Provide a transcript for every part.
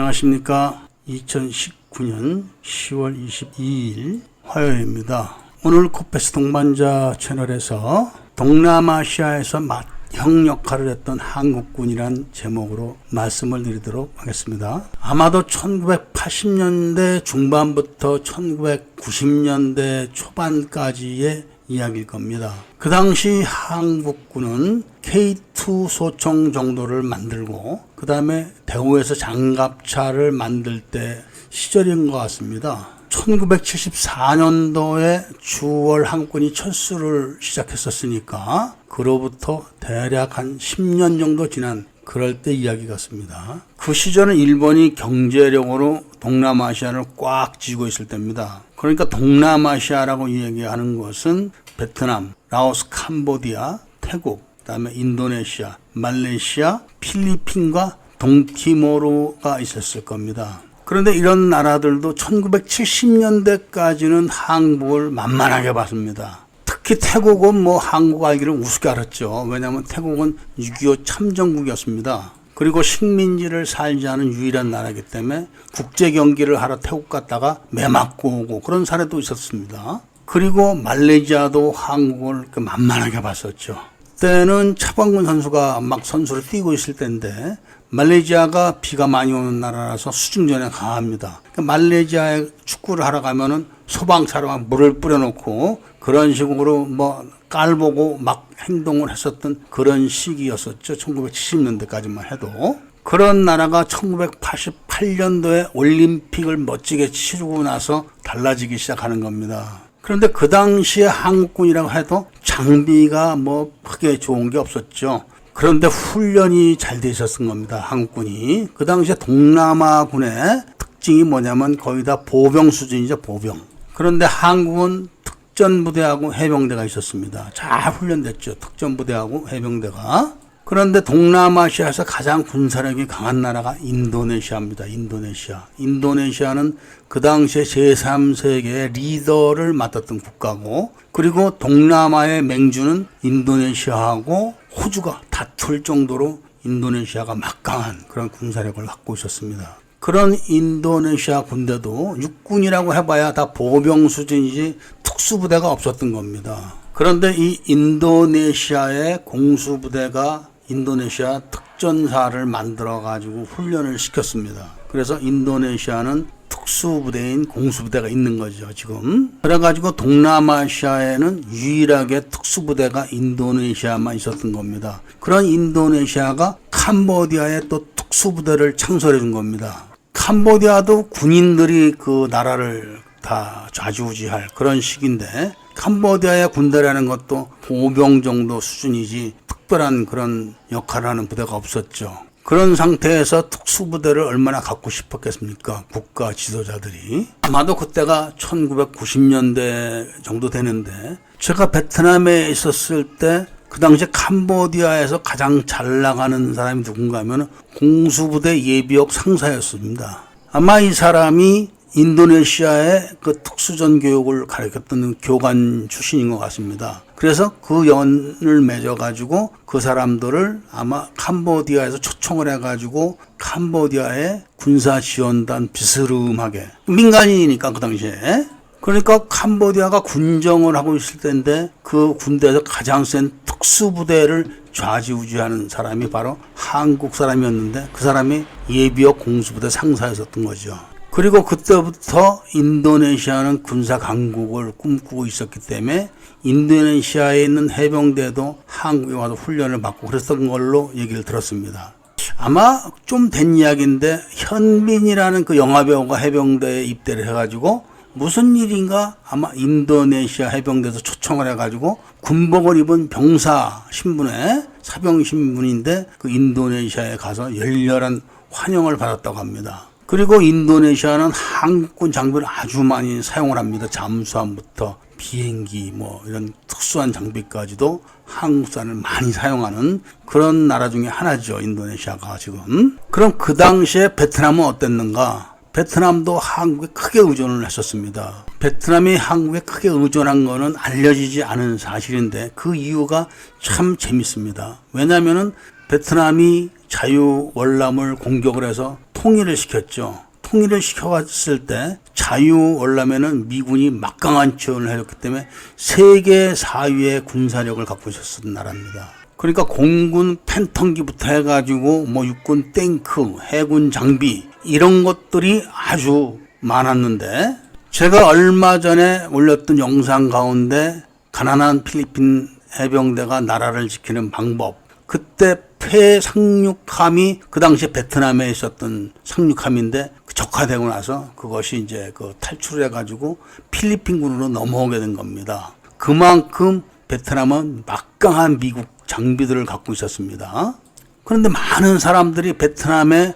안녕하십니까. 2019년 10월 22일 화요일입니다. 오늘 코페스 동반자 채널에서 동남아시아에서 맏형 역할을 했던 한국군이란 제목으로 말씀을 드리도록 하겠습니다. 아마도 1980년대 중반부터 1990년대 초반까지의 이야기일 겁니다. 그 당시 한국군은 K2 소총 정도를 만들고 그 다음에 대구에서 장갑차를 만들 때 시절인 것 같습니다. 1974년도에 주월 한국군이 철수를 시작했었으니까 그로부터 대략 한 10년 정도 지난 그럴 때 이야기 같습니다. 그 시절은 일본이 경제력으로 동남아시아를 꽉 쥐고 있을 때입니다. 그러니까 동남아시아라고 얘기하는 것은 베트남, 라오스, 캄보디아, 태국, 그다음에 인도네시아, 말레이시아, 필리핀과 동티모르가 있었을 겁니다. 그런데 이런 나라들도 1970년대까지는 한국을 만만하게 봤습니다. 특히 태국은 한국 알기를 우습게 알았죠. 왜냐하면 태국은 6.25 참전국이었습니다. 그리고 식민지를 살지 않은 유일한 나라이기 때문에 국제 경기를 하러 태국 갔다가 매 맞고 오고 그런 사례도 있었습니다. 그리고 말레이시아도 한국을 만만하게 봤었죠. 그때는 차범근 선수가 막 선수를 뛰고 있을 때인데 말레이시아가 비가 많이 오는 나라라서 수중전에 강합니다. 말레이시아에 축구를 하러 가면은 소방차로 막 물을 뿌려놓고 그런 식으로 깔보고 막 행동을 했었던 그런 시기였었죠. 1970년대까지만 해도. 그런 나라가 1988년도에 올림픽을 멋지게 치르고 나서 달라지기 시작하는 겁니다. 그런데 그 당시에 한국군이라고 해도 장비가 크게 좋은 게 없었죠. 그런데 훈련이 잘 돼 있었던 겁니다. 한국군이. 그 당시에 동남아군의 특징이 뭐냐면 거의 다 보병 수준이죠. 보병. 그런데 한국은 특전부대하고 해병대가 있었습니다. 잘 훈련됐죠. 특전부대하고 해병대가. 그런데 동남아시아에서 가장 군사력이 강한 나라가 인도네시아입니다. 인도네시아는 그 당시에 제3세계의 리더를 맡았던 국가고, 그리고 동남아의 맹주는 인도네시아하고 호주가 다툴 정도로 인도네시아가 막강한 그런 군사력을 갖고 있었습니다. 그런 인도네시아 군대도 육군이라고 해봐야 다 보병 수준이지 특수부대가 없었던 겁니다. 그런데 이 인도네시아의 공수부대가 인도네시아 특전사를 만들어가지고 훈련을 시켰습니다. 그래서 인도네시아는 특수부대인 공수부대가 있는 거죠, 지금. 그래가지고 동남아시아에는 유일하게 특수부대가 인도네시아만 있었던 겁니다. 그런 인도네시아가 캄보디아에 또 특수부대를 창설해 준 겁니다. 캄보디아도 군인들이 그 나라를 다 좌지우지할 그런 시기인데 캄보디아의 군대라는 것도 보병 정도 수준이지 특별한 그런 역할을 하는 부대가 없었죠. 그런 상태에서 특수부대를 얼마나 갖고 싶었겠습니까? 국가 지도자들이. 아마도 그때가 1990년대 정도 되는데 제가 베트남에 있었을 때 그 당시에 캄보디아에서 가장 잘 나가는 사람이 누군가 하면 공수부대 예비역 상사였습니다. 아마 이 사람이 인도네시아의 그 특수전 교육을 가르쳤던 교관 출신인 것 같습니다. 그래서 그 연을 맺어가지고 그 사람들을 아마 캄보디아에서 초청을 해가지고 캄보디아의 군사지원단 비스름하게 민간인이니까 그 당시에 그러니까 캄보디아가 군정을 하고 있을 때인데 그 군대에서 가장 센 특수부대를 좌지우지하는 사람이 바로 한국 사람이었는데 그 사람이 예비역 공수부대 상사였었던 거죠. 그리고 그때부터 인도네시아는 군사 강국을 꿈꾸고 있었기 때문에 인도네시아에 있는 해병대도 한국에 와서 훈련을 받고 그랬던 걸로 얘기를 들었습니다. 아마 좀 된 이야기인데 현빈이라는 그 영화배우가 해병대에 입대를 해가지고 무슨 일인가 아마 인도네시아 해병대에서 초청을 해가지고 군복을 입은 병사 신분에 사병 신분인데 그 인도네시아에 가서 열렬한 환영을 받았다고 합니다. 그리고 인도네시아는 한국군 장비를 아주 많이 사용을 합니다. 잠수함부터 비행기 이런 특수한 장비까지도 한국산을 많이 사용하는 그런 나라 중에 하나죠. 인도네시아가 지금. 그럼 그 당시에 베트남은 어땠는가? 베트남도 한국에 크게 의존을 했었습니다. 베트남이 한국에 크게 의존한 거는 알려지지 않은 사실인데 그 이유가 참 재밌습니다. 왜냐하면은 베트남이 자유월남을 공격을 해서 통일을 시켰죠. 통일을 시켜갔을 때 자유월남에는 미군이 막강한 지원을 해줬기 때문에 세계 4위의 군사력을 갖고 있었던 나라입니다. 그러니까 공군 팬텀기부터 해가지고 뭐 육군 탱크, 해군 장비 이런 것들이 아주 많았는데, 제가 얼마 전에 올렸던 영상 가운데 가난한 필리핀 해병대가 나라를 지키는 방법, 그때 폐상륙함이 그 당시 베트남에 있었던 상륙함인데 적화되고 나서 그것이 이제 탈출을 해가지고 필리핀군으로 넘어오게 된 겁니다. 그만큼 베트남은 막강한 미국 장비들을 갖고 있었습니다. 그런데 많은 사람들이 베트남의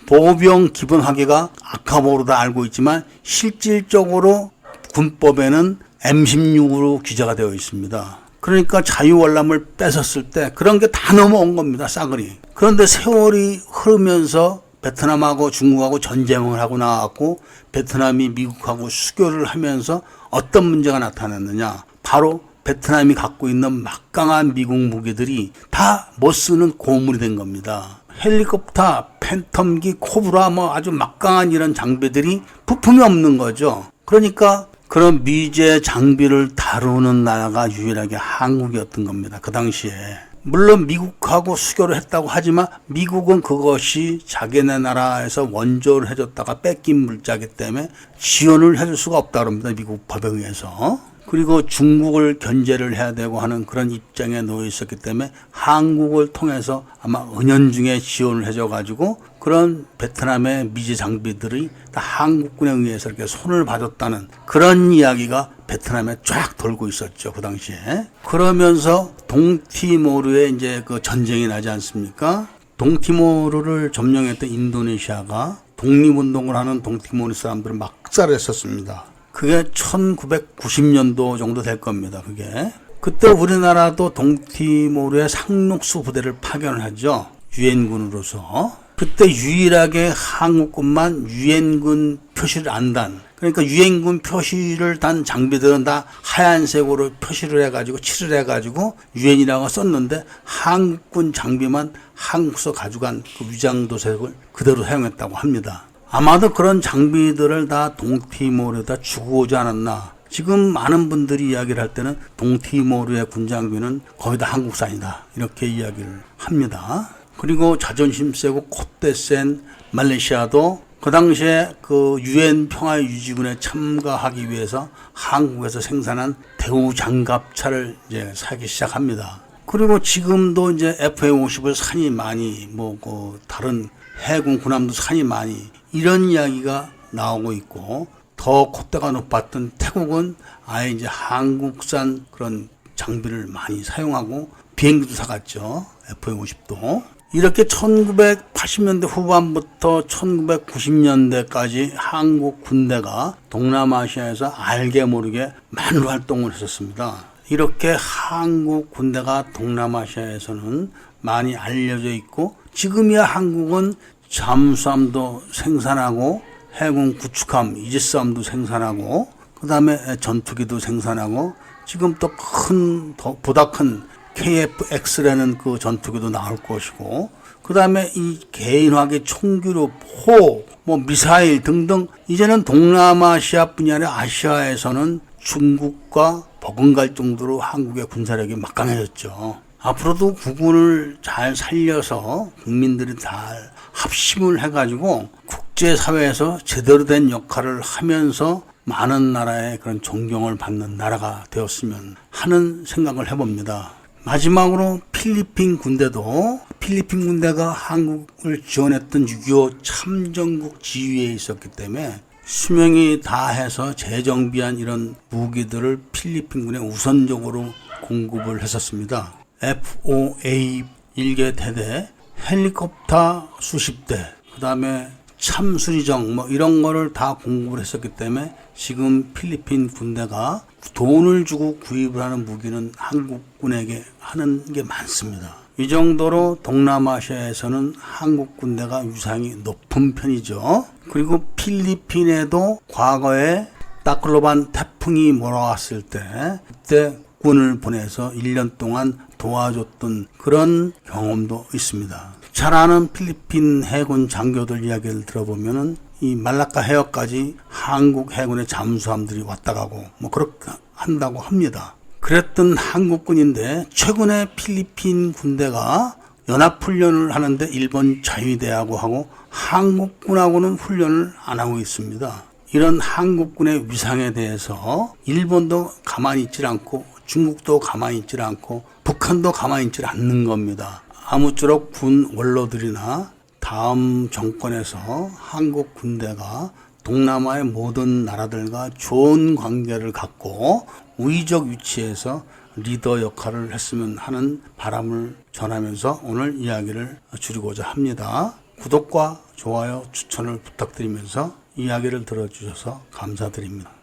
보병 기본화계가 아카보로 다 알고 있지만 실질적으로 군법에는 M16으로 기재가 되어 있습니다. 그러니까 자유월남을 뺏었을 때 그런 게 다 넘어온 겁니다. 싸그리. 그런데 세월이 흐르면서 베트남하고 중국하고 전쟁을 하고 나왔고 베트남이 미국하고 수교를 하면서 어떤 문제가 나타났느냐. 바로 베트남이 갖고 있는 막강한 미국 무기들이 다 못 쓰는 고물이 된 겁니다. 헬리콥터, 팬텀기, 코브라 뭐 아주 막강한 이런 장비들이 부품이 없는 거죠. 그러니까 그런 미제 장비를 다루는 나라가 유일하게 한국이었던 겁니다. 그 당시에. 물론 미국하고 수교를 했다고 하지만 미국은 그것이 자기네 나라에서 원조를 해줬다가 뺏긴 물자기 때문에 지원을 해줄 수가 없다고 합니다. 미국 법에 의해서. 그리고 중국을 견제를 해야 되고 하는 그런 입장에 놓여 있었기 때문에 한국을 통해서 아마 은연중에 지원을 해줘가지고 그런 베트남의 미제 장비들이 다 한국군에 의해서 이렇게 손을 봐줬다는 그런 이야기가 베트남에 쫙 돌고 있었죠. 그 당시에. 그러면서 동티모르에 이제 그 전쟁이 나지 않습니까? 동티모르를 점령했던 인도네시아가 독립운동을 하는 동티모르 사람들을 막살했었습니다. 그게 1990년도 정도 될 겁니다. 그게. 그때 우리나라도 동티모르에 상륙수 부대를 파견을 하죠. 유엔군으로서. 그때 유일하게 한국군만 유엔군 표시를 안 단, 그러니까 유엔군 표시를 단 장비들은 다 하얀색으로 표시를 해가지고 칠을 해가지고 유엔이라고 썼는데 한국군 장비만 한국서 가져간 그 위장도색을 그대로 사용했다고 합니다. 아마도 그런 장비들을 다 동티모르에다 주고 오지 않았나. 지금 많은 분들이 이야기를 할 때는 동티모르의 군장비는 거의 다 한국산이다. 이렇게 이야기를 합니다. 그리고 자존심 세고 콧대 센 말레이시아도 그 당시에 그 유엔 평화유지군에 참가하기 위해서 한국에서 생산한 대우 장갑차를 이제 사기 시작합니다. 그리고 지금도 이제 FA-50을 산이 많이 다른 해군 군함도 산이 많이 이런 이야기가 나오고 있고, 더 콧대가 높았던 태국은 아예 이제 한국산 그런 장비를 많이 사용하고 비행기도 사갔죠. FA-50도. 이렇게 1980년대 후반부터 1990년대까지 한국 군대가 동남아시아에서 알게 모르게 많은 활동을 했었습니다. 이렇게 한국 군대가 동남아시아에서는 많이 알려져 있고, 지금이야 한국은 잠수함도 생산하고 해군 구축함 이지스함도 생산하고 그 다음에 전투기도 생산하고 지금 또 보다 큰 KF-X라는 그 전투기도 나올 것이고, 그 다음에 이 개인화기 총기로 포, 미사일 등등 이제는 동남아시아 뿐이 아니라 아시아에서는 중국과 버금갈 정도로 한국의 군사력이 막강해졌죠. 앞으로도 국군을 잘 살려서 국민들이 잘 합심을 해가지고 국제사회에서 제대로 된 역할을 하면서 많은 나라의 그런 존경을 받는 나라가 되었으면 하는 생각을 해봅니다. 마지막으로 필리핀 군대가 한국을 지원했던 6.25 참전국 지휘에 있었기 때문에 수명이 다해서 재정비한 이런 무기들을 필리핀군에 우선적으로 공급을 했었습니다. FOA 1개 대대, 헬리콥터 수십 대, 그 다음에 참수리정 이런 거를 다 공급을 했었기 때문에 지금 필리핀 군대가 돈을 주고 구입을 하는 무기는 한국군에게 하는 게 많습니다. 이 정도로 동남아시아에서는 한국 군대가 위상이 높은 편이죠. 그리고 필리핀에도 과거에 따클로반 태풍이 몰아왔을 때 그때 군을 보내서 1년 동안 도와줬던 그런 경험도 있습니다. 잘 아는 필리핀 해군 장교들 이야기를 들어보면은 이 말라카 해역까지 한국 해군의 잠수함들이 왔다 가고 뭐 그렇게 한다고 합니다. 그랬던 한국군인데 최근에 필리핀 군대가 연합훈련을 하는데 일본 자위대하고 한국군하고는 훈련을 안 하고 있습니다. 이런 한국군의 위상에 대해서 일본도 가만히 있질 않고 중국도 가만히 있질 않고 북한도 가만히 있질 않는 겁니다. 아무쪼록 군 원로들이나 다음 정권에서 한국 군대가 동남아의 모든 나라들과 좋은 관계를 갖고 우위적 위치에서 리더 역할을 했으면 하는 바람을 전하면서 오늘 이야기를 줄이고자 합니다. 구독과 좋아요, 추천을 부탁드리면서 이야기를 들어주셔서 감사드립니다.